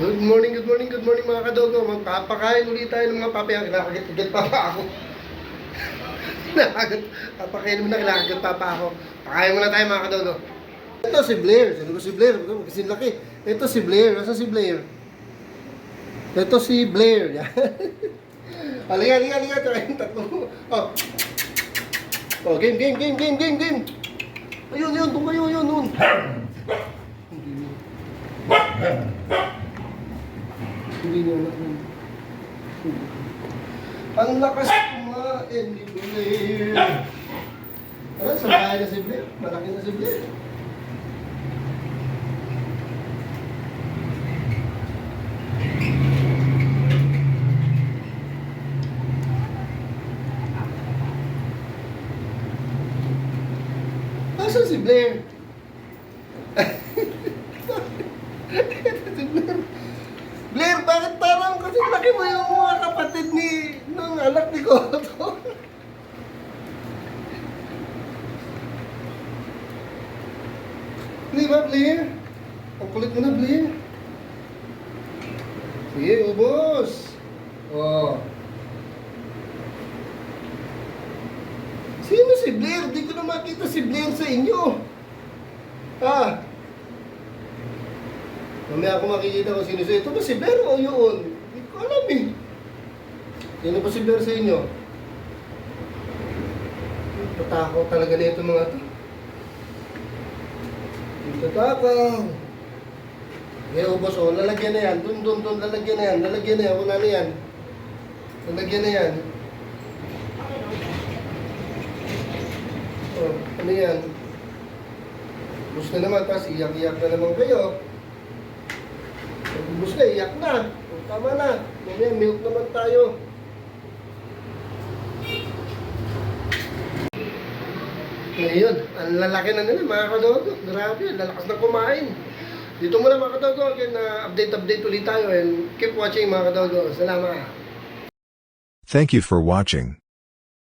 Good morning, good morning, good morning mga kadogo. Magpapakain ulit tayo ng mga papaya. Kinakagat-kagat pa ako. Papakain mo na, kinakagat pa ako. Pakain muna tayo mga kadogo. Ito si Blair. Sino ba si Blair? Kasi laki. Ito si Blair. Nasaan si Blair? Ito si Blair. Halika. Tsaka yung tatlo. Oh, game. Ayun. Tumayo yun. Hindi na anak nun. Ang lakas kumain ni Blair. Ano, sabay na si Blair. Malaki na si Blair. Asan si Blair? Si Blair. Blair, bakit parang kasi laki mo yung mga kapatid ng anak ni Cotto? Di ba, Blair? Ang kulit mo na, Blair. Sige, ubos. Oh. Sino si Blair? Di ko na makita si Blair sa inyo. Mamaya ako makikita kung sino siya. Ito ba si Blair o yun? Hindi ko alam eh. Sino ba si Blair sa inyo? Patakot talaga na ito mga ito. Patakot. Okay, ubos o. Lalagyan na yan. Dun. Lalagyan na yan. Wala na yan. Lalagyan na yan. Oh, ano yan? Ubos na naman. Tapos iyak-iyak na naman kayo. Ubus na, iyak na. Tama na. Mamaya, milk naman tayo. Ngayon, ang lalaki na nila mga kadogo. Grabe, lalakas na kumain. Dito muna mga kadogo. Again, update ulit tayo and keep watching mga kadogo. Salamat. Thank you for watching.